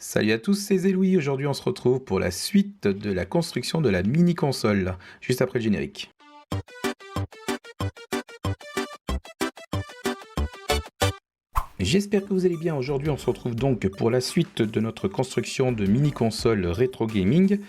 Salut à tous, c'est Zéloui. Aujourd'hui, on se retrouve pour la suite de la construction de la mini-console, juste après le générique. J'espère que vous allez bien. Aujourd'hui, on se retrouve donc pour la suite de notre construction de mini-console rétro gaming.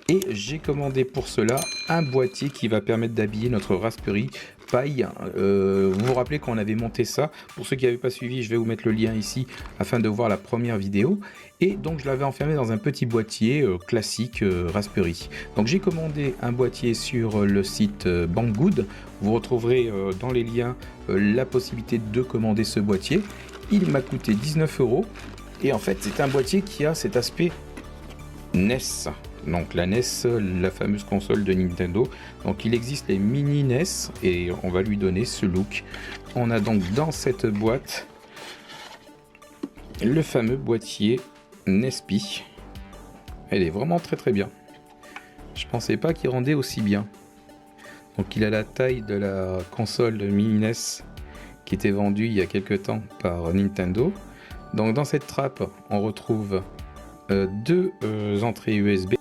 Et j'ai commandé pour cela un boîtier qui va permettre d'habiller notre Raspberry Pi. Vous vous rappelez qu'on avait monté ça. Pour ceux qui n'avaient pas suivi, je vais vous mettre le lien ici afin de voir la première vidéo. Et donc je l'avais enfermé dans un petit boîtier classique Raspberry. Donc j'ai commandé un boîtier sur le site Banggood. Vous retrouverez dans les liens la possibilité de commander ce boîtier. Il m'a coûté 19 € et en fait c'est un boîtier qui a cet aspect NES. Donc la NES, la fameuse console de Nintendo. Donc il existe les mini NES et on va lui donner ce look. On a donc dans cette boîte le fameux boîtier Nespi. Elle est vraiment très bien. Je pensais pas qu'il rendait aussi bien. Donc il a la taille de la console de mini NES qui était vendue il y a quelques temps par Nintendo. Donc dans cette trappe on retrouve deux entrées USB.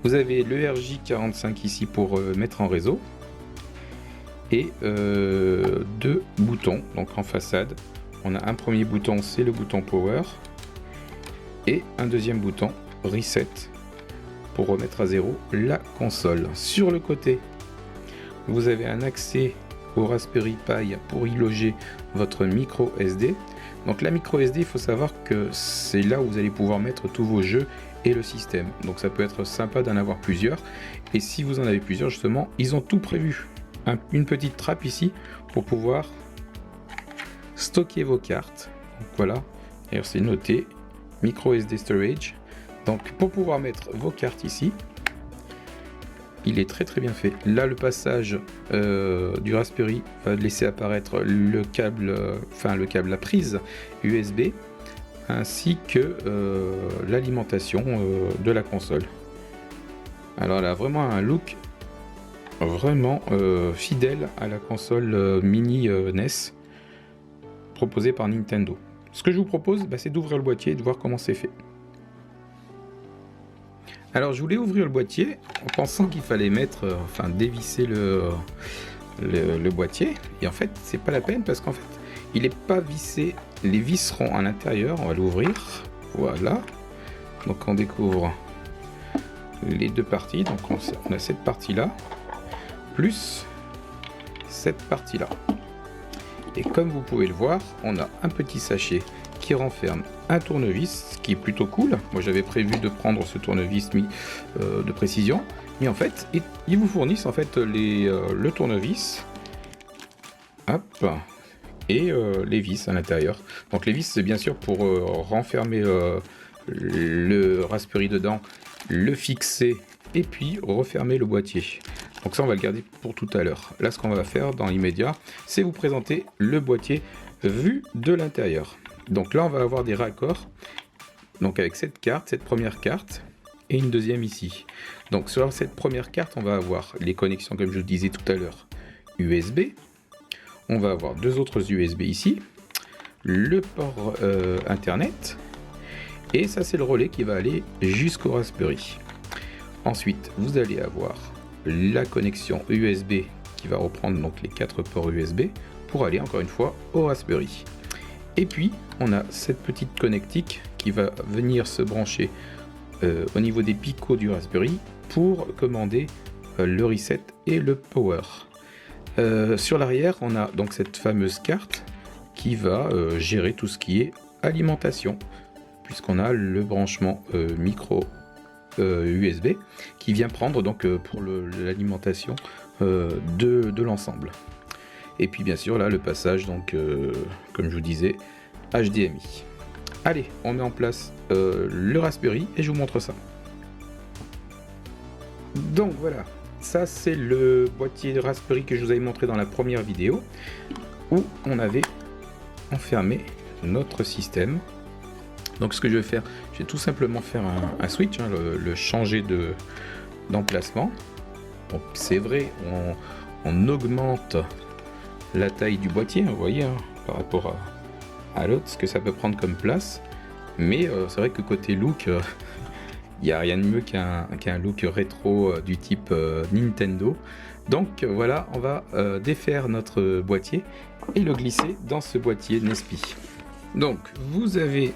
Vous avez le RJ45 ici pour mettre en réseau et deux boutons. Donc en façade on a un premier bouton, c'est le bouton Power, et un deuxième bouton Reset pour remettre à zéro la console. Sur le côté vous avez un accès au Raspberry Pi pour y loger votre micro SD. Donc la micro SD, il faut savoir que c'est là où vous allez pouvoir mettre tous vos jeux et le système. Donc ça peut être sympa d'en avoir plusieurs. Et si vous en avez plusieurs, justement, ils ont tout prévu. Une petite trappe ici pour pouvoir stocker vos cartes. Donc voilà, d'ailleurs c'est noté, micro SD storage. Donc pour pouvoir mettre vos cartes ici, il est très bien fait. Là le passage du Raspberry va laisser apparaître le câble, la prise USB, ainsi que l'alimentation de la console. Alors elle a vraiment un look vraiment fidèle à la console mini NES proposée par Nintendo. Ce que je vous propose, c'est d'ouvrir le boîtier et de voir comment c'est fait. Alors je voulais ouvrir le boîtier en pensant qu'il fallait mettre, dévisser le boîtier, et en fait c'est pas la peine parce qu'en fait il n'est pas vissé, les vis seront à l'intérieur. On va l'ouvrir, voilà, donc on découvre les deux parties. Donc on a cette partie là plus cette partie là, et comme vous pouvez le voir, on a un petit sachet qui renferme un tournevis, ce qui est plutôt cool. Moi j'avais prévu de prendre ce tournevis de précision, mais en fait ils vous fournissent en fait le tournevis, hop, et les vis à l'intérieur. Donc les vis c'est bien sûr pour renfermer le Raspberry dedans, le fixer et puis refermer le boîtier. Donc ça on va le garder pour tout à l'heure. Là ce qu'on va faire dans l'immédiat, c'est vous présenter le boîtier vu de l'intérieur. Donc là on va avoir des raccords, donc avec cette carte, cette première carte et une deuxième ici. Donc sur cette première carte on va avoir les connexions comme je vous disais tout à l'heure USB. On va avoir deux autres USB ici, le port internet, et ça c'est le relais qui va aller jusqu'au Raspberry. Ensuite vous allez avoir la connexion USB qui va reprendre donc les quatre ports USB pour aller encore une fois au Raspberry. Et puis on a cette petite connectique qui va venir se brancher au niveau des picots du Raspberry pour commander le reset et le power. Sur l'arrière on a donc cette fameuse carte qui va gérer tout ce qui est alimentation, puisqu'on a le branchement micro USB qui vient prendre donc pour l'alimentation de l'ensemble. Et puis bien sûr là le passage, donc comme je vous disais, HDMI. Allez, on met en place le Raspberry et je vous montre ça. Donc voilà, ça c'est le boîtier Raspberry que je vous avais montré dans la première vidéo, où on avait enfermé notre système. Donc ce que je vais faire, je vais tout simplement faire un switch, le changer d'emplacement. Donc c'est vrai, on augmente la taille du boîtier, vous voyez, par rapport à l'autre, ce que ça peut prendre comme place. Mais c'est vrai que côté look, il n'y a rien de mieux qu'un look rétro du type Nintendo. Donc voilà, on va défaire notre boîtier et le glisser dans ce boîtier Nespi. Donc vous avez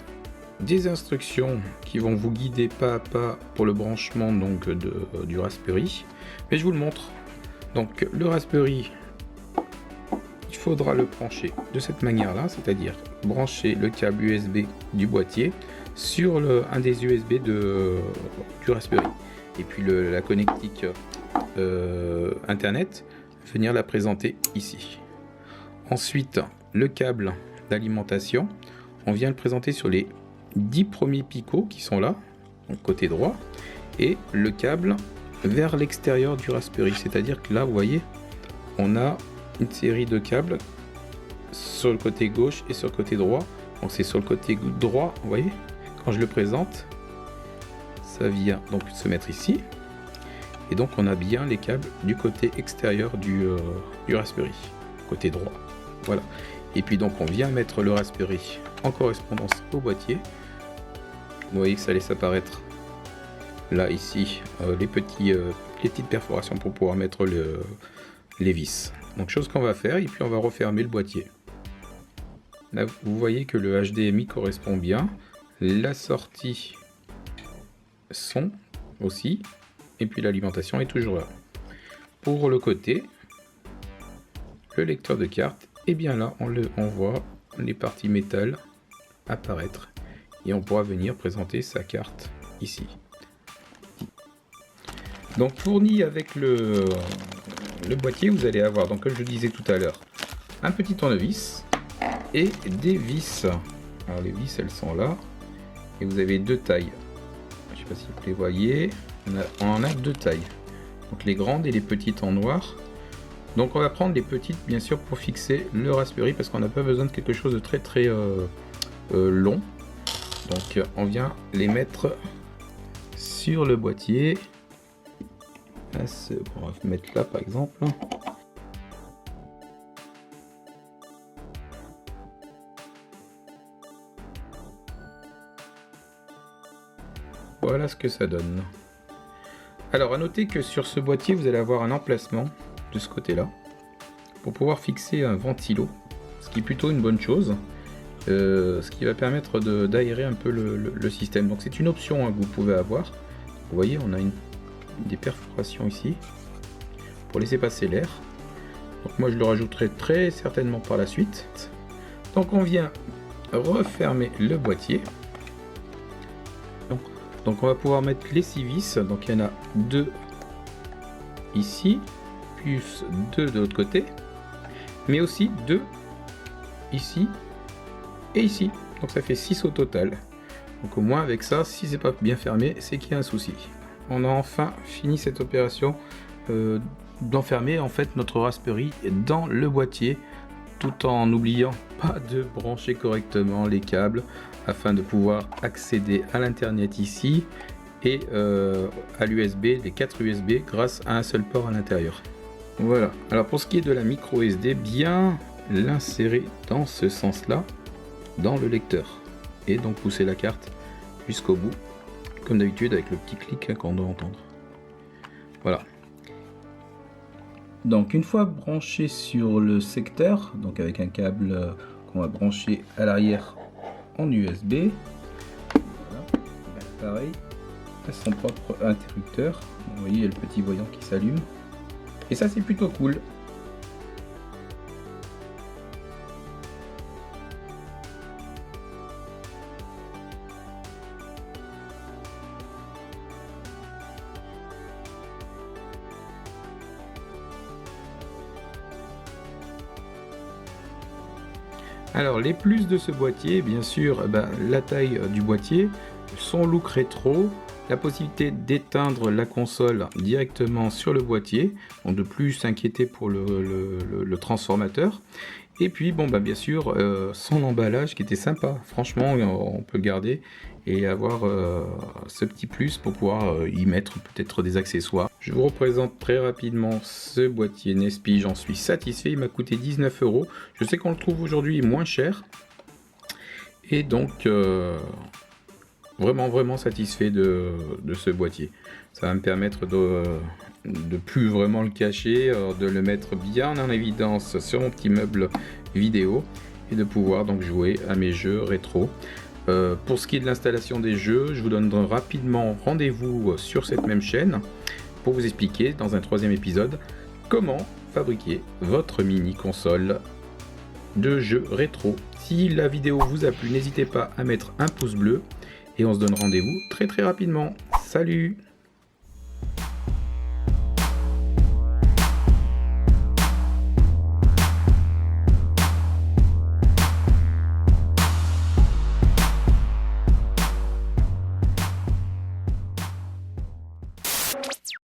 des instructions qui vont vous guider pas à pas pour le branchement donc du Raspberry, mais je vous le montre. Donc le Raspberry, il faudra le brancher de cette manière là, c'est-à-dire brancher le câble USB du boîtier sur un des USB du Raspberry, et puis la connectique internet, venir la présenter ici. Ensuite le câble d'alimentation, on vient le présenter sur les 10 premiers picots qui sont là, donc côté droit, et le câble vers l'extérieur du Raspberry, c'est-à-dire que là vous voyez on a une série de câbles sur le côté gauche et sur le côté droit. Donc c'est sur le côté droit, vous voyez, quand je le présente, ça vient donc se mettre ici, et donc on a bien les câbles du côté extérieur du Raspberry, côté droit, voilà. Et puis donc on vient mettre le Raspberry en correspondance au boîtier. Vous voyez que ça laisse apparaître là ici les petites perforations pour pouvoir mettre les vis. Donc chose qu'on va faire, et puis on va refermer le boîtier. Là vous voyez que le HDMI correspond bien, la sortie son aussi, et puis l'alimentation est toujours là. Pour le côté, le lecteur de carte, et bien là on voit les parties métal apparaître, et on pourra venir présenter sa carte ici. Donc fourni avec le boîtier, vous allez avoir, donc comme je disais tout à l'heure, un petit tournevis et des vis. Alors les vis elles sont là, et vous avez deux tailles. Je sais pas si vous les voyez, on en a deux tailles, donc les grandes et les petites en noir. Donc on va prendre les petites bien sûr pour fixer le Raspberry, parce qu'on n'a pas besoin de quelque chose de très long. Donc on vient les mettre sur le boîtier. Là, on va mettre là par exemple. Voilà ce que ça donne. Alors à noter que sur ce boîtier vous allez avoir un emplacement de ce côté là pour pouvoir fixer un ventilo, ce qui est plutôt une bonne chose, ce qui va permettre d'aérer un peu le système. Donc c'est une option que vous pouvez avoir. Vous voyez on a des perforations ici pour laisser passer l'air. Donc moi je le rajouterai très certainement par la suite. Donc on vient refermer le boîtier. Donc on va pouvoir mettre les 6 vis, donc il y en a 2 ici, plus 2 de l'autre côté, mais aussi 2 ici et ici, donc ça fait 6 au total. Donc au moins avec ça, si c'est pas bien fermé, c'est qu'il y a un souci. On a enfin fini cette opération d'enfermer en fait notre Raspberry dans le boîtier, tout en n'oubliant pas de brancher correctement les câbles afin de pouvoir accéder à l'internet ici et à l'USB, les 4 USB grâce à un seul port à l'intérieur. Voilà, alors pour ce qui est de la micro SD, bien l'insérer dans ce sens là dans le lecteur et donc pousser la carte jusqu'au bout comme d'habitude avec le petit clic qu'on doit entendre. Voilà. Donc une fois branché sur le secteur, donc avec un câble qu'on va brancher à l'arrière en USB, voilà. Pareil, à son propre interrupteur. Vous voyez, il y a le petit voyant qui s'allume, et ça c'est plutôt cool. Alors les plus de ce boîtier, bien sûr, la taille du boîtier, son look rétro, la possibilité d'éteindre la console directement sur le boîtier, donc de plus s'inquiéter pour le transformateur. Et puis bon bien sûr son emballage qui était sympa, franchement on peut le garder et avoir ce petit plus pour pouvoir y mettre peut-être des accessoires. Je vous représente très rapidement ce boîtier Nespi, j'en suis satisfait, il m'a coûté 19 €. Je sais qu'on le trouve aujourd'hui moins cher, Et donc, vraiment satisfait de ce boîtier. Ça va me permettre de plus vraiment le cacher, de le mettre bien en évidence sur mon petit meuble vidéo et de pouvoir donc jouer à mes jeux rétro. Pour ce qui est de l'installation des jeux, je vous donne rapidement rendez-vous sur cette même chaîne pour vous expliquer dans un 3e épisode comment fabriquer votre mini console de jeux rétro. Si la vidéo vous a plu, n'hésitez pas à mettre un pouce bleu et on se donne rendez-vous très rapidement. Salut!